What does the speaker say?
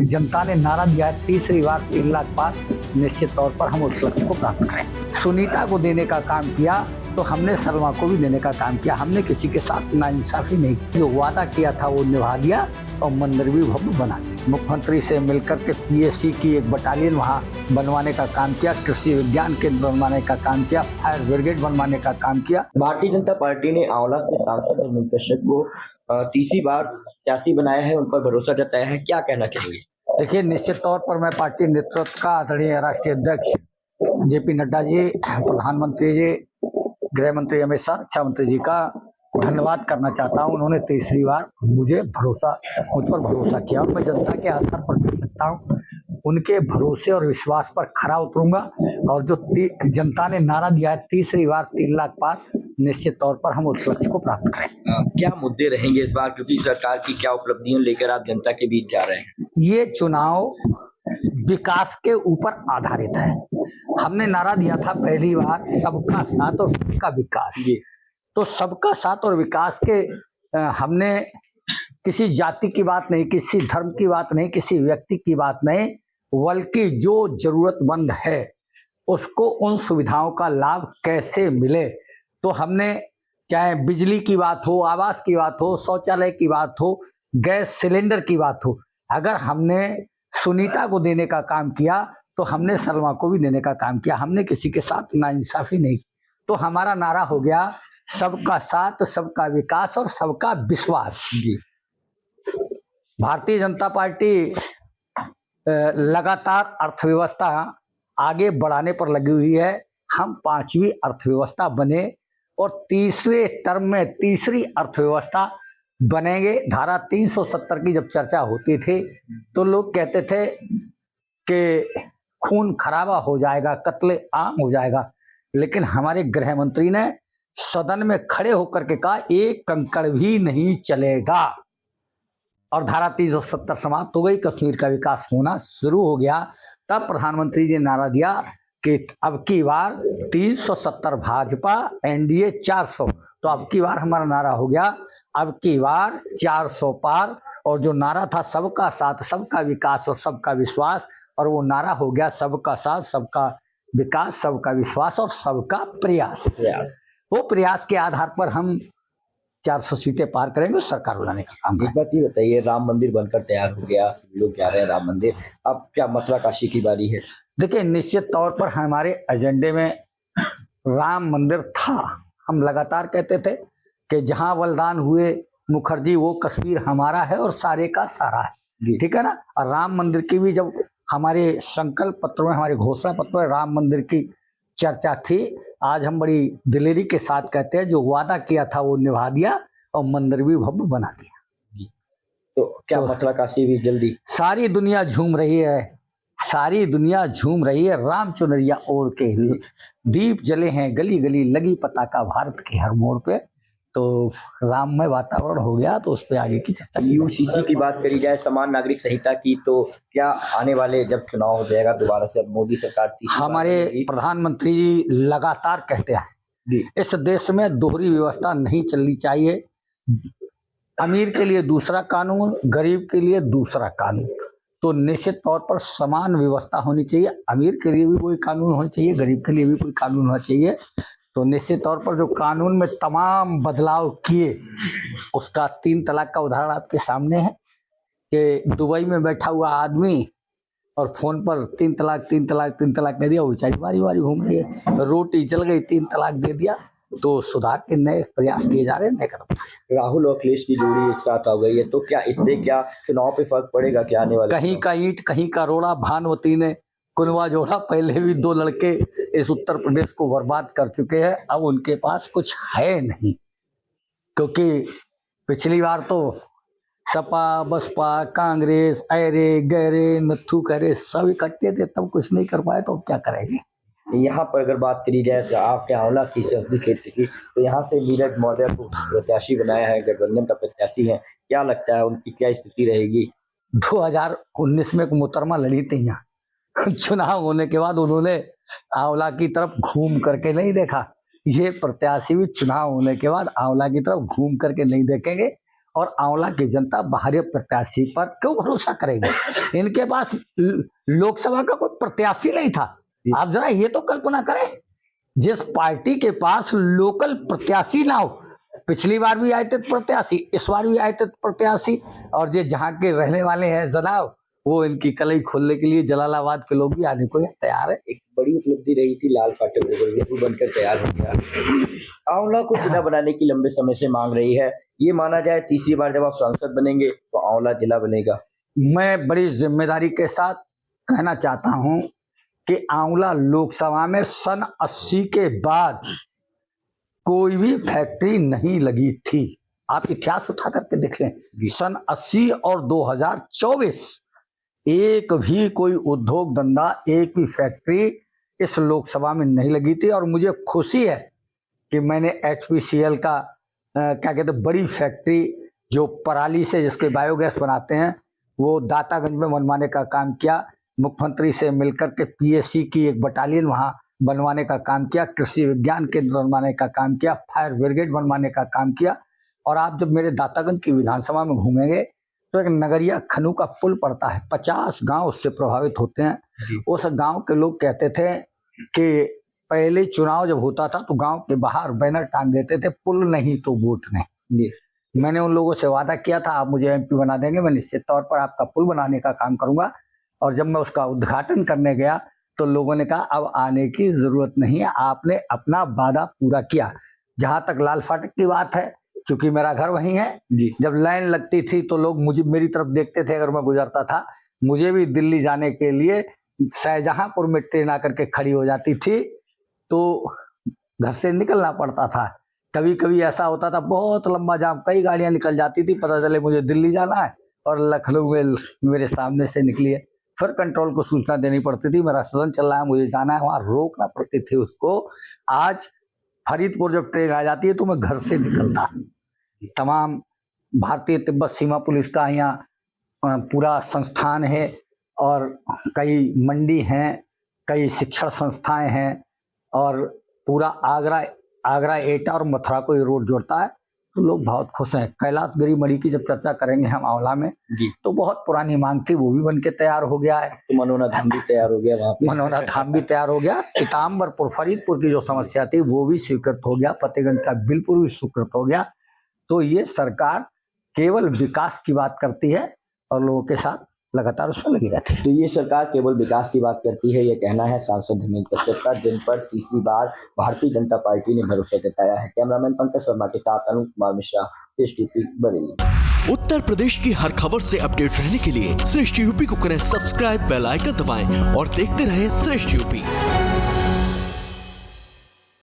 जनता ने नारा दिया है तीसरी बार 3 लाख पार, निश्चित तौर पर हम उस लक्ष्य को प्राप्त करें। सुनीता को देने का काम किया तो हमने सलमा को भी देने का काम किया। हमने किसी के साथ नाइंसाफी नहीं, जो वादा किया था वो निभा दिया और मंदिर भी भव्य बना दिया। मुख्यमंत्री से मिलकर के पीएससी की एक बटालियन वहाँ बनवाने का काम किया, कृषि विज्ञान केंद्र बनवाने का काम किया, फायर ब्रिगेड बनवाने का काम किया। भारतीय जनता पार्टी ने आंवला से सांसद धर्मेंद्र कश्यप को तीसरी बार प्रत्याशी बनाया है, उन पर भरोसा जताया है, क्या कहना चाहेंगे? देखिए, निश्चित तौर पर मैं पार्टी नेतृत्व का आदरणीय राष्ट्रीय अध्यक्ष जेपी नड्डा जी, प्रधानमंत्री जी, गृह मंत्री अमित शाह, रक्षा मंत्री जी का धन्यवाद करना चाहता हूं। उन्होंने तीसरी बार मुझ पर भरोसा किया और मैं जनता के आधार पर कह सकता हूं उनके भरोसे और विश्वास पर खरा उतरूंगा। और जो जनता ने नारा दिया है तीसरी बार 3 लाख पार, निश्चित तौर पर हम उस लक्ष्य को प्राप्त करें। क्या मुद्दे रहेंगे इस बार, क्योंकि सरकार की क्या उपलब्धियां लेकर आप जनता के बीच जा रहे हैं? ये चुनाव विकास के ऊपर आधारित है। हमने नारा दिया था पहली बार सबका साथ और सबका विकास। तो सबका साथ और विकास के हमने किसी जाति की बात नहीं, किसी धर्म की बात नहीं, किसी व्यक्ति की बात नहीं, बल्कि जो जरूरतमंद है उसको उन सुविधाओं का लाभ कैसे मिले। तो हमने चाहे बिजली की बात हो, आवास की बात हो, शौचालय की बात हो, गैस सिलेंडर की बात हो, अगर हमने सुनीता को देने का काम किया तो हमने सलमा को भी देने का काम किया। हमने किसी के साथ नाइंसाफी नहीं। तो हमारा नारा हो गया सबका साथ, सबका विकास और सबका विश्वास। भारतीय जनता पार्टी लगातार अर्थव्यवस्था आगे बढ़ाने पर लगी हुई है। हम 5वीं अर्थव्यवस्था बने और तीसरे टर्म में तीसरी अर्थव्यवस्था बनेंगे। धारा 370 की जब चर्चा होती थी तो लोग कहते थे कि खून खराबा हो जाएगा, कत्ले आम हो जाएगा, लेकिन हमारे गृह मंत्री ने सदन में खड़े होकर के कहा एक कंकड़ भी नहीं चलेगा और धारा 370 समाप्त हो गई। कश्मीर का विकास होना शुरू हो गया। तब प्रधानमंत्री जी ने नारा दिया कि अब की बार 370 भाजपा, एनडीए 400। तो अब की बार हमारा नारा हो गया अब की बार 400 पार। और जो नारा था सबका साथ, सबका विकास और सबका विश्वास, और वो नारा हो गया सबका साथ, सबका विकास, सबका विश्वास और सबका प्रयास। वो प्रयास के आधार पर हम 400 सीटें पार करेंगे, सरकार बनाने का काम। एक बात ये बताइए, राम मंदिर बनकर तैयार हो गया, लोग जा रहे हैं राम मंदिर, अब क्या मथुरा काशी की बारी है? देखिए, निश्चित तौर पर हमारे एजेंडे में राम मंदिर था। हम लगातार कहते थे कि जहां बलिदान हुए मुखर्जी वो कश्मीर हमारा है और सारे का सारा है, ठीक है ना। और राम मंदिर की भी जब हमारे संकल्प पत्रों में, हमारे घोषणा पत्रों में राम मंदिर की चर्चा थी। आज हम बड़ी दिलेरी के साथ कहते हैं जो वादा किया था वो निभा दिया और मंदिर भी भव्य बना दिया। तो क्या मथुरा काशी भी जल्दी? सारी दुनिया झूम रही है, सारी दुनिया झूम रही है। राम चुनरिया ओढ़ के दीप जले हैं, गली गली लगी पताका भारत के हर मोड़ पे। तो राममय वातावरण हो गया, तो उस पर आगे की चर्चा। यूसीसी की बात करी जाए, समान नागरिक संहिता की, तो क्या आने वाले जब चुनाव हो जाएगा दोबारा से, अब मोदी सरकार, हमारे प्रधानमंत्री जी लगातार कहते हैं इस देश में दोहरी व्यवस्था नहीं चलनी चाहिए। अमीर के लिए दूसरा कानून, गरीब के लिए दूसरा कानून। तो निश्चित तौर पर समान व्यवस्था होनी चाहिए। अमीर के लिए भी कोई कानून होना चाहिए, गरीब के लिए भी कोई कानून होना चाहिए। तो निश्चित तौर पर जो कानून में तमाम बदलाव किए, उसका 3 तलाक का उदाहरण आपके सामने है कि दुबई में बैठा हुआ आदमी और फोन पर 3 तलाक 3 तलाक 3 तलाक दे दिया, वो बेचारी बारी बारी घूम रही है। रोटी जल गई, 3 तलाक दे दिया। तो सुधार के नए प्रयास किए जा रहे हैं, नए कदम। राहुल और अखिलेश की जोड़ी एक साथ आ गई है, तो क्या इससे क्या चुनाव पे फर्क पड़ेगा क्या आने वाले? कहीं का ईंट कहीं का रोड़ा, भानुमती ने कुनवा जोड़ा। पहले भी 2 लड़के इस उत्तर प्रदेश को बर्बाद कर चुके हैं, अब उनके पास कुछ है नहीं। क्योंकि पिछली बार तो सपा, बसपा, कांग्रेस, ऐरे गहरे नत्थू करे सब इकट्ठे थे, तब कुछ नहीं कर पाए, तो अब क्या करेंगे। यहाँ पर अगर बात करी जाए तो आपके आंवला की संसदीय क्षेत्र की, तो यहाँ से नीरज मौर्य को प्रत्याशी बनाया है, गठबंधन का प्रत्याशी है, क्या लगता है उनकी क्या स्थिति रहेगी? 2019 में एक मुहतरमा लड़ी थी यहाँ, चुनाव होने के बाद उन्होंने आंवला की तरफ घूम करके नहीं देखा। ये प्रत्याशी भी चुनाव होने के बाद आंवला की तरफ घूम करके नहीं देखेंगे और आंवला की जनता बाहरी प्रत्याशी पर क्यों भरोसा करेगी? इनके पास लोकसभा का कोई प्रत्याशी नहीं था। आप जरा ये तो कल्पना करें, जिस पार्टी के पास लोकल प्रत्याशी ना हो, पिछली बार भी आए थे प्रत्याशी, इस बार भी आए थे प्रत्याशी, और जो जहाँ के रहने वाले हैं जनाब, वो इनकी कलई खोलने के लिए जलालाबाद के लोग भी आने को तैयार है। एक बड़ी उपलब्धि रही थी लाल फाटक वो बनकर तैयार हो गया। आंवला को जिला बनाने की लंबे समय से मांग रही है। ये माना जाए तीसरी बार जब आप सांसद बनेंगे तो आंवला जिला बनेगा। मैं बड़ी जिम्मेदारी के साथ कहना चाहता हूं कि आंवला लोकसभा में सन 80 के बाद कोई भी फैक्ट्री नहीं लगी थी। आप इतिहास उठा करके देख लें, सन 80 और 2024 एक भी कोई उद्योग धंधा, एक भी फैक्ट्री इस लोकसभा में नहीं लगी थी। और मुझे खुशी है कि मैंने HPCL का क्या कहते हैं, बड़ी फैक्ट्री जो पराली से जिसके बायोगैस बनाते हैं, वो दातागंज में बनवाने का काम किया। मुख्यमंत्री से मिलकर के PSC की एक बटालियन वहाँ बनवाने का काम किया, कृषि विज्ञान केंद्र बनवाने का काम किया, फायर ब्रिगेड बनवाने का काम किया। और आप जब मेरे दातागंज की विधानसभा में घूमेंगे तो एक नगरिया खनू का पुल पड़ता है, 50 गांव उससे प्रभावित होते हैं। उस गांव के लोग कहते थे कि पहले चुनाव जब होता था तो गांव के बाहर बैनर टांग देते थे, पुल नहीं तो वोट नहीं। मैंने उन लोगों से वादा किया था, आप मुझे MP बना देंगे, मैं निश्चित तौर पर आपका पुल बनाने का काम करूंगा। और जब मैं उसका उद्घाटन करने गया तो लोगों ने कहा अब आने की जरूरत नहीं है, आपने अपना वादा पूरा किया। जहां तक लाल फाटक की बात है, क्योंकि मेरा घर वहीं है, जब लाइन लगती थी तो लोग मुझे मेरी तरफ देखते थे। अगर मैं गुजरता था, मुझे भी दिल्ली जाने के लिए शाहजहांपुर में ट्रेन आकर के खड़ी हो जाती थी तो घर से निकलना पड़ता था। कभी कभी ऐसा होता था बहुत लंबा जाम, कई गाड़ियां निकल जाती थी, पता चले मुझे दिल्ली जाना है और लखनऊ में मेरे सामने से निकली है। फिर कंट्रोल को सूचना देनी पड़ती थी, मेरा सदन चल रहा है, मुझे जाना है, वहाँ रोकना पड़ती थी उसको। आज फरीदपुर जब ट्रेन आ जाती है तो मैं घर से निकलता। तमाम भारतीय तिब्बत सीमा पुलिस का यहाँ पूरा संस्थान है और कई मंडी हैं, कई शिक्षण संस्थाएं हैं और पूरा आगरा एटा और मथुरा को ये रोड जोड़ता है। तो लोग बहुत खुश हैं। कैलाशगिरी मणि की जब चर्चा करेंगे हम आंवला में तो बहुत पुरानी मांग थी, वो भी बन के तैयार हो गया है। तो मनोना धाम भी तैयार हो गया, वहाँ पे मनोना धाम भी तैयार हो गया। पीताम्बरपुर फरीदपुर की जो समस्या थी वो भी स्वीकृत हो गया, फतेहगंज का बिलपुर भी स्वीकृत हो गया। तो ये सरकार केवल विकास की बात करती है और लोगों के साथ लगातार उसमें लगी रहती है। तो ये सरकार केवल विकास की बात करती है, ये कहना है सांसद धर्मेंद्र कश्यप का, जिन पर तीसरी बार भारतीय जनता पार्टी ने भरोसा जताया है। कैमरामैन पंकज शर्मा के साथ अनूप कुमार मिश्रा, श्रेष्ठ यूपी, बरेली। उत्तर प्रदेश की हर खबर से अपडेट रहने के लिए श्रेष्ठ यूपी को करें सब्सक्राइब, बेल आइकन दबाएं और देखते रहें श्रेष्ठ यूपी।